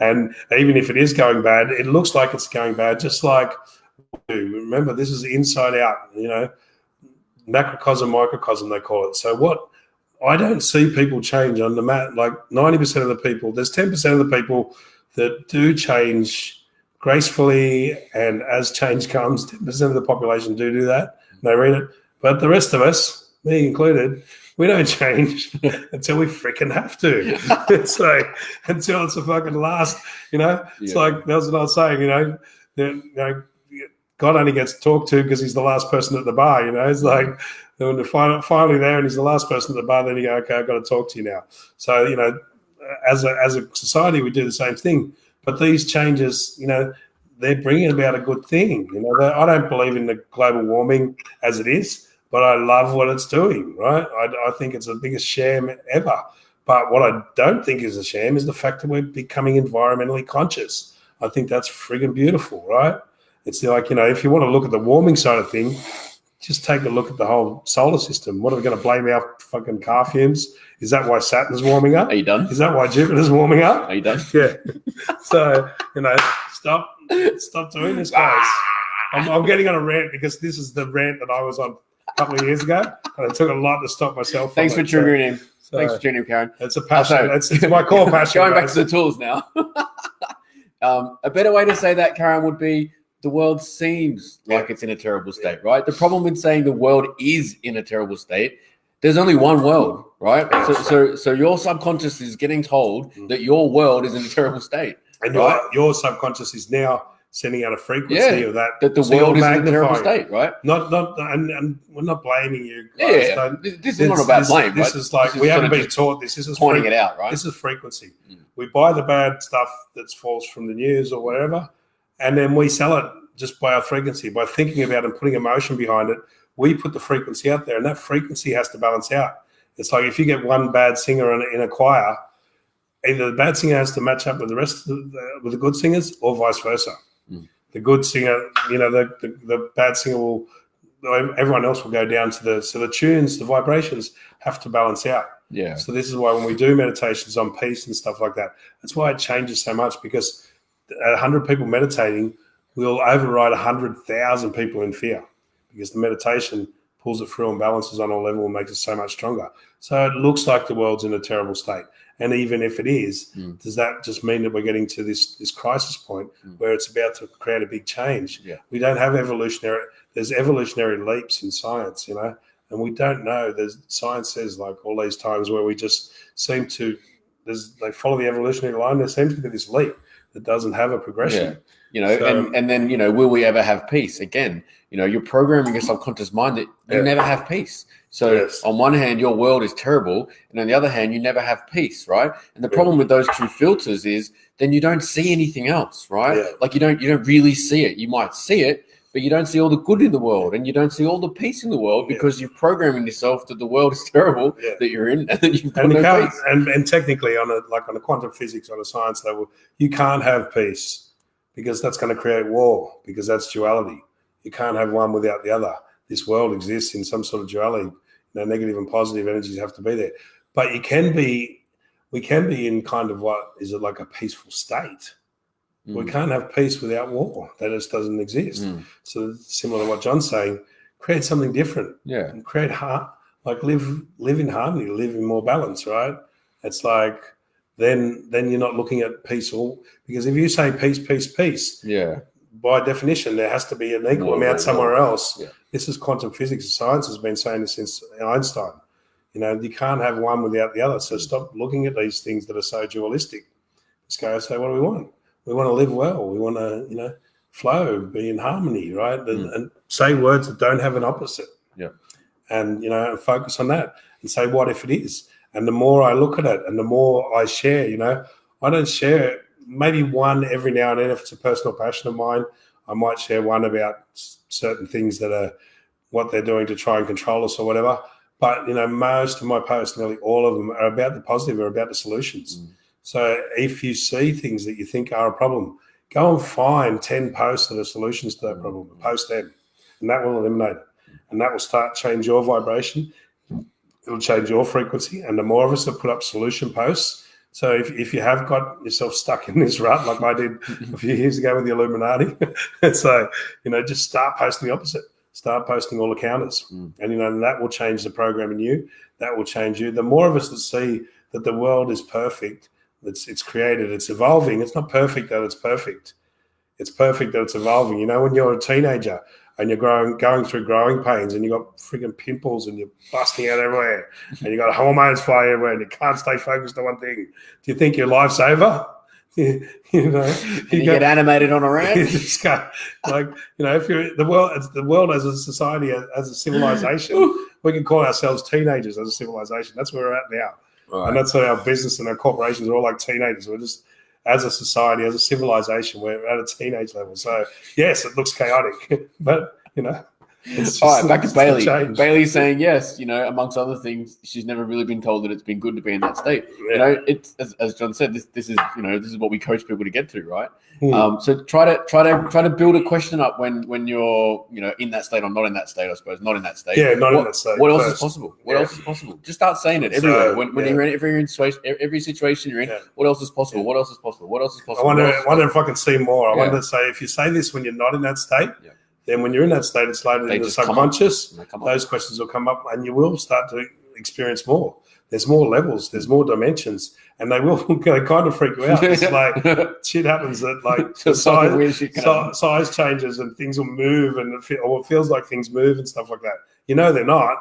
and even if it is going bad, it looks like it's going bad, just like, remember, this is inside out, macrocosm, microcosm, they call it. So I don't see people change on the mat. Like 90% of the people, there's 10% of the people that do change gracefully, and as change comes, 10% of the population do that. And they read it. But the rest of us, me included, We don't change until we freaking have to. It's like until it's a fucking last, It's like that's what I was saying, God only gets talked to because he's the last person at the bar, It's like when they're finally there and he's the last person at the bar, then you go, okay, I've got to talk to you now. So, as a society, we do the same thing. But these changes, they're bringing about a good thing. I don't believe in the global warming as it is, but I love what it's doing, right? I think it's the biggest sham ever. But what I don't think is a sham is the fact that we're becoming environmentally conscious. I think that's friggin' beautiful, right? It's like, if you want to look at the warming side of things, just take a look at the whole solar system. What are we going to blame our fucking car fumes? Is that why Saturn's warming up? Are you done? Is that why Jupiter's warming up? Are you done? Yeah. So, stop doing this, guys. I'm getting on a rant because this is the rant that I was on a couple of years ago, and it took a lot to stop myself. Thanks for triggering him. Thanks for tuning in, Karen. It's a passion. It's my core passion. Going back to the tools now. A better way to say that, Karen, would be the world seems like it's in a terrible state, right? The problem with saying the world is in a terrible state, there's only one world, right? So your subconscious is getting told that your world is in a terrible state. And your subconscious is now sending out a frequency of that. That the world is in a terrible state, right? And we're not blaming you. Guys. This is not about blame. This is like we haven't been taught this. This is pointing it out, right? This is frequency. We buy the bad stuff that's false from the news or whatever, and then we sell it just by our frequency, by thinking about it and putting emotion behind it. We put the frequency out there, and that frequency has to balance out. It's like if you get one bad singer in a choir, either the bad singer has to match up with the rest of with the good singers, or vice versa. The good singer, the bad singer will. Everyone else will go down to the tunes, the vibrations have to balance out. Yeah. So this is why when we do meditations on peace and stuff like that, that's why it changes so much, because 100 people meditating will override 100,000 people in fear, because the meditation pulls it through and balances on a level and makes it so much stronger. So it looks like the world's in a terrible state. And even if it is, does that just mean that we're getting to this crisis point where it's about to create a big change? Yeah. We don't have there's evolutionary leaps in science, and we don't know. Science says, like, all these times where we just seem to, they follow the evolutionary line, there seems to be this leap that doesn't have a progression. Yeah. And then, will we ever have peace? Again, you're programming your subconscious mind that you never have peace. So on one hand, your world is terrible, and on the other hand, you never have peace, right? And the problem with those two filters is then you don't see anything else, right? Yeah. Like you don't really see it. You might see it, but you don't see all the good in the world, and you don't see all the peace in the world because you're programming yourself that the world is terrible that you're in, and then you've got no peace. And technically, on a quantum physics, on a science level, you can't have peace, because that's going to create war, because that's duality. You can't have one without the other. This world exists in some sort of duality. Negative and positive energies have to be there. But we can be in kind of what is it like a peaceful state. We can't have peace without war. That just doesn't exist. So similar to what John's saying, create something different. Yeah. And create live in harmony, live in more balance, right? It's like then you're not looking at peace because if you say peace, by definition, there has to be an equal amount somewhere else. Yeah. This is quantum physics. Science has been saying this since Einstein. You can't have one without the other. So stop looking at these things that are so dualistic. Just go and say, what do we want? We want to live well. We want to, flow, be in harmony, right? And say words that don't have an opposite. Yeah. And, focus on that and say, what if it is? And the more I look at it and the more I share, I don't share maybe one every now and then if it's a personal passion of mine. I might share one about certain things that are what they're doing to try and control us or whatever. But, most of my posts, nearly all of them, are about the positive, are about the solutions. So if you see things that you think are a problem, go and find 10 posts that are solutions to that problem, post them, and that will eliminate it. And that will change your vibration. It'll change your frequency. And the more of us that put up solution posts, so if you have got yourself stuck in this rut, like I did a few years ago with the Illuminati, so, just start posting the opposite. Start posting all the counters. And, that will change the program in you. That will change you. The more of us that see that the world is perfect, it's created, it's evolving. It's not perfect that it's perfect. It's perfect that it's evolving. When you're a teenager, and you're going through growing pains, and you got freaking pimples, and you're busting out everywhere, and you got hormones flying everywhere, and you can't stay focused on one thing. Do you think your life's over? You get animated on a rant. You just go, like, if you're the world as a society, as a civilization, we can call ourselves teenagers as a civilization. That's where we're at now, right. And that's what our business and our corporations are all like teenagers. We're just, as a society, as a civilization, we're at a teenage level. So yes, it looks chaotic, but it's just, all right, back to Bailey. Change. Bailey's saying yes. Amongst other things, she's never really been told that it's been good to be in that state. Yeah. It's as John said. This is this is what we coach people to get to, right? So try to build a question up when you're in that state or not in that state. I suppose not in that state. Yeah, not in that state. What else is possible? What else is possible? Just start saying it everywhere. When you're in every situation you're in, what else is possible? What else is possible? What else is possible? I wonder if I can see more. I wonder to say, if you say this when you're not in that state. Yeah. Then when you're in that state, it's later in the subconscious. Those questions will come up, and you will start to experience more. There's more levels. There's more dimensions, and they kind of freak you out. It's like shit happens that like the size changes and things will move, and it feels like things move and stuff like that. They're not,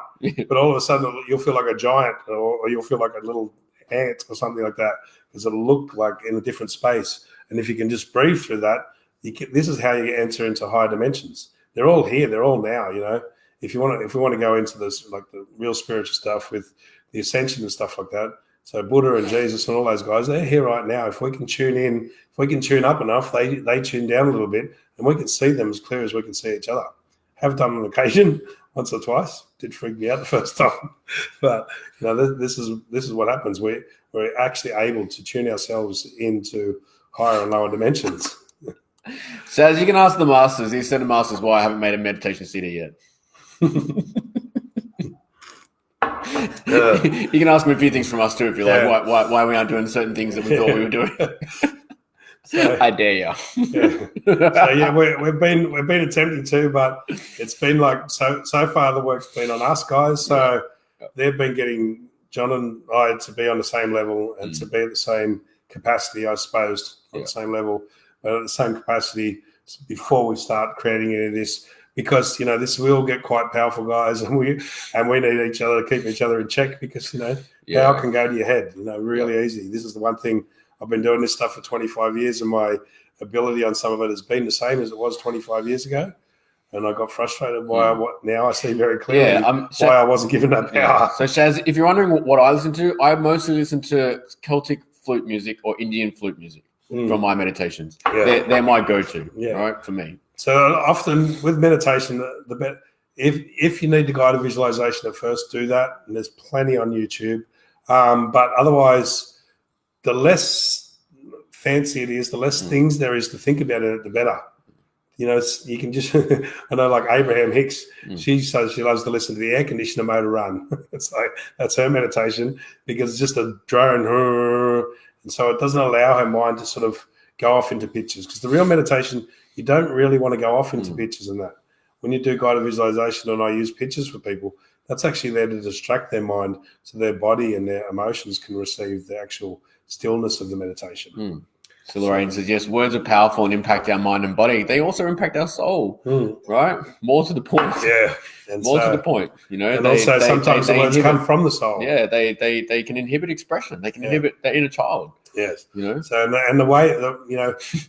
but all of a sudden you'll feel like a giant, or you'll feel like a little ant or something like that, because it'll look like in a different space. And if you can just breathe through that, this is how you enter into higher dimensions. They're all here. They're all now. If we want to go into this, like the real spiritual stuff with the ascension and stuff like that. So Buddha and Jesus and all those guys, they're here right now. If we can tune in, if we can tune up enough, they tune down a little bit, and we can see them as clear as we can see each other. Have done on occasion, once or twice. Did freak me out the first time, but this is what happens. We're actually able to tune ourselves into higher and lower dimensions. So as you can ask the masters, these seven masters, why I haven't made a meditation CD yet. You can ask me a few things from us too if you like. Why we aren't doing certain things that we thought we were doing. So, I dare you. So we've been attempting to, but it's been like so far the work's been on us guys. So they've been getting John and I to be on the same level and to be at the same capacity, I suppose, on the same level. But at the same capacity before we start creating any of this, because this will get quite powerful, guys, and we need each other to keep each other in check, because power can go to your head, really easy. This is the one thing. I've been doing this stuff for 25 years, and my ability on some of it has been the same as it was 25 years ago. And I got frustrated by what now I see very clearly why I wasn't given that power. So Shaz, if you're wondering what I listen to, I mostly listen to Celtic flute music or Indian flute music. From my meditations. They're my go-to, right, for me. So often with meditation, if you need to guide a visualization at first, do that. And there's plenty on YouTube. But otherwise, the less fancy it is, the less things there is to think about it, the better. You can just, I know like Abraham Hicks, she says she loves to listen to the air conditioner motor run. It's like, that's her meditation, because it's just a drone. And so it doesn't allow her mind to sort of go off into pictures, because the real meditation, you don't really want to go off into pictures and that. When you do guided visualization and I use pictures for people, that's actually there to distract their mind so their body and their emotions can receive the actual stillness of the meditation. So Lorraine says, yes, words are powerful and impact our mind and body. They also impact our soul, right? More to the point. Yeah. And more to the point, And also sometimes the words come from the soul. Yeah, they can inhibit expression. They can inhibit the inner child. Yes. So and the way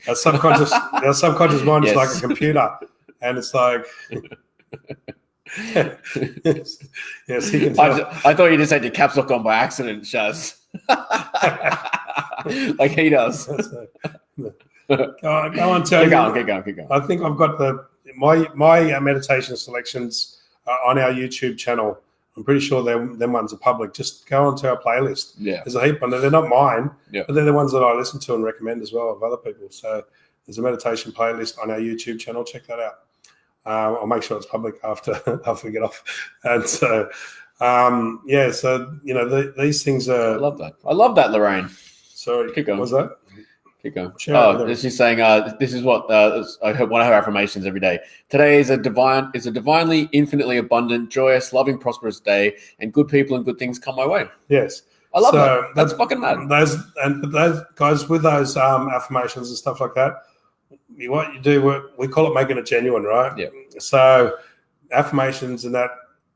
our subconscious mind is like a computer, and it's like yes, he can tell. I thought you just had your caps lock on by accident, Shaz. Like he does. Go on, keep going. I think I've got my meditation selections on our YouTube channel. I'm pretty sure them ones are public. Just go onto our playlist. Yeah. There's a heap on there. They're not mine, but they're the ones that I listen to and recommend as well of other people. So there's a meditation playlist on our YouTube channel. Check that out. I'll make sure it's public after we get off. And so, these things are... I love that, Lorraine. Sorry. Keep going. What's that? Keep going. She's saying, this is what I hope one of her affirmations every day. Today is a divinely, infinitely abundant, joyous, loving, prosperous day, and good people and good things come my way. Yes. I love that. That's fucking mad. Those guys with those affirmations and stuff like that, what you do, we call it making it genuine, right? Yeah. So affirmations and that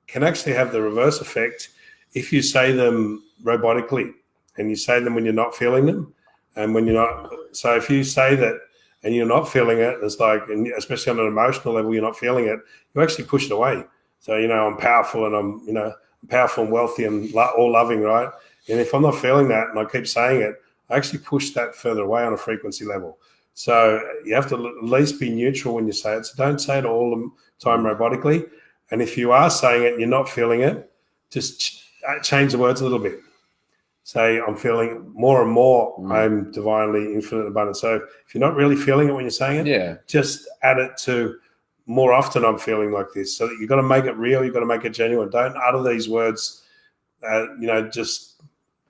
can actually have the reverse effect if you say them robotically, and you say them when you're not feeling them, and when you're not. So if you say that and you're not feeling it, it's like, and especially on an emotional level, you're not feeling it, you actually push it away. So, I'm powerful, and I'm powerful and wealthy and all loving, right? And if I'm not feeling that and I keep saying it, I actually push that further away on a frequency level. So you have to at least be neutral when you say it. So don't say it all the time robotically. And if you are saying it and you're not feeling it, just change the words a little bit. Say, I'm feeling more and more, I'm divinely infinite abundant. So if you're not really feeling it when you're saying it, just add it to more often, I'm feeling like this. So you've got to make it real. You've got to make it genuine. Don't utter these words, just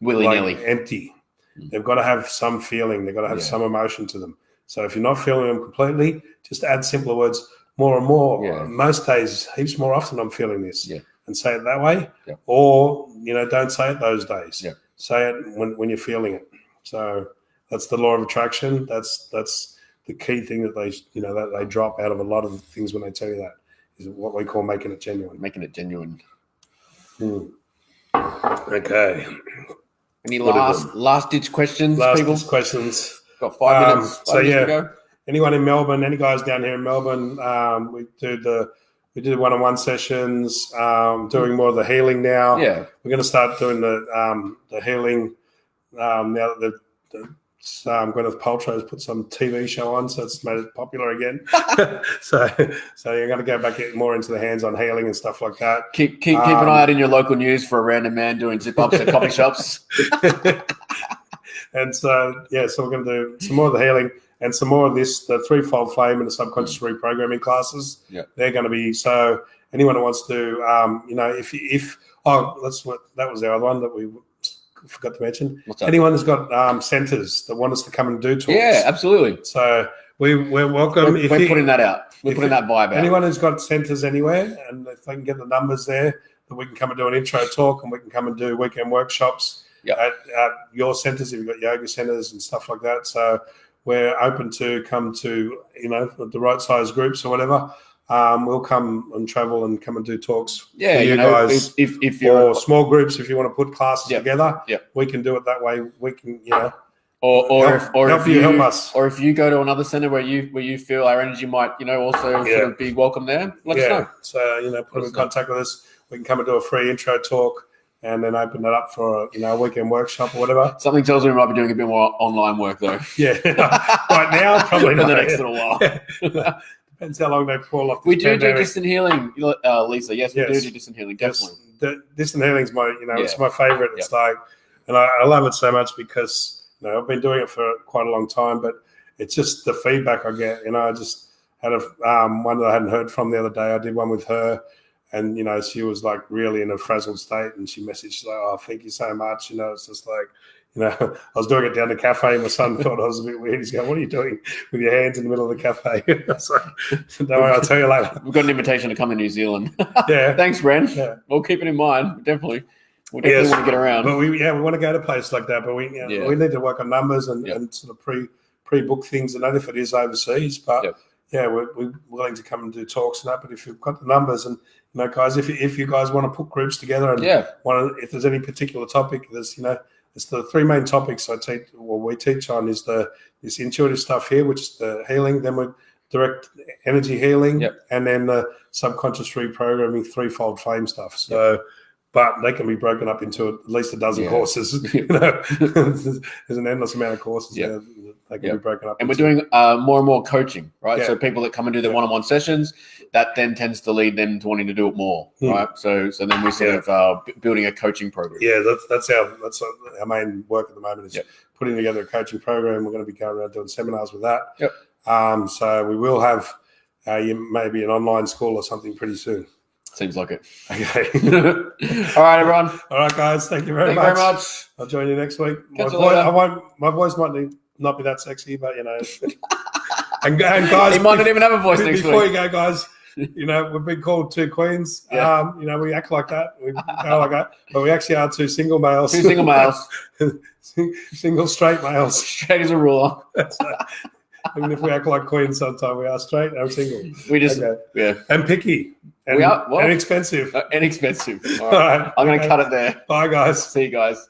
willy-nilly. Like empty. They've got to have some feeling. They've got to have some emotion to them. So if you're not feeling them completely, just add simpler words more and more. Yeah. Most days, heaps more often, I'm feeling this. Yeah. And say it that way. Yeah. Or, don't say it those days. Yeah. Say it when you're feeling it. So that's the law of attraction. That's the key thing that they drop out of a lot of the things when they tell you that, is what we call making it genuine. Making it genuine. Okay. Any last ditch questions, people? Last ditch questions. Got 5 minutes. To go. Anyone in Melbourne, any guys down here in Melbourne, we do one-on-one sessions, doing more of the healing now. Yeah. We're going to start doing the healing now that Gwyneth Paltrow has put some TV show on, so it's made it popular again. so you're going to go back more into the hands-on healing and stuff like that. Keep an eye out in your local news for a random man doing zip-ups at coffee shops. And so we're going to do some more of the healing and some more of the threefold flame and the subconscious reprogramming classes. Yeah. They're going to be, so anyone who wants to, that was the other one that we forgot to mention. Anyone who's got centers that want us to come and do talks. Yeah, absolutely. So we're welcome. We're putting that out. We're putting that vibe out. Anyone who's got centers anywhere, and if they can get the numbers there, that we can come and do an intro talk, and we can come and do weekend workshops at your centers if you've got yoga centers and stuff like that. So we're open to come to, the right size groups or whatever. We'll come and travel and come and do talks. Yeah, for you guys. If you're small groups, if you want to put classes together, we can do it that way. We can, help us. Or if you go to another center where you feel our energy might, also sort of be welcome there, let us know. So put in contact with us. We can come and do a free intro talk, and then open that up for a weekend workshop or whatever. Something tells me we might be doing a bit more online work though. Yeah, right now probably for not. the next little while. Yeah. Depends how long they fall off. We do distant healing, Lisa. Yes, we do distant healing. Definitely. The distant healing is my, it's my favorite. It's like, and I love it so much because I've been doing it for quite a long time, but it's just the feedback I get. I just had one that I hadn't heard from the other day. I did one with her, and she was like really in a frazzled state, and she messaged like, "Oh, thank you so much." It's just like, I was doing it down the cafe. My son thought I was a bit weird. He's going, "What are you doing with your hands in the middle of the cafe?" So, don't worry, I'll tell you later. We've got an invitation to come to New Zealand. Yeah. Thanks, Bren. Yeah. We'll keep it in mind. Definitely. We'll definitely want to get around. But we want to go to places like that. But we need to work on numbers and sort of pre-book things. And if it is overseas, but we're willing to come and do talks and that. But if you've got the numbers and guys, if you guys want to put groups together and if there's any particular topic, there's it's the three main topics we teach on is this intuitive stuff here, which is the healing, then we direct energy healing, and then the subconscious reprogramming, threefold flame stuff. So, but they can be broken up into at least a dozen courses. There's an endless amount of courses there. They can be broken up. And we're doing more and more coaching, right? So people that come and do the one-on-one sessions, that then tends to lead them to wanting to do it more, right? So then we sort of building a coaching program. Yeah, that's our main work at the moment is putting together a coaching program. We're going to be going around doing seminars with that. Yep. So we will have maybe an online school or something pretty soon. Seems like it. Okay. All right, everyone. All right, guys. Thank you very much. Thank you very much. I'll join you next week. My voice might not be that sexy, but and guys, he might not even have a voice next week. Before you go, guys, we've been called two queens. Yeah. We act like that. We go like that, but we actually are two single males. Two single males. Single straight males. Straight as a ruler. Even if we act like queens sometimes, we are straight. I'm single. We just, yeah. And picky. And, We are, well, and expensive. Inexpensive. All All right. I'm going to cut it there. Bye, guys. See you guys.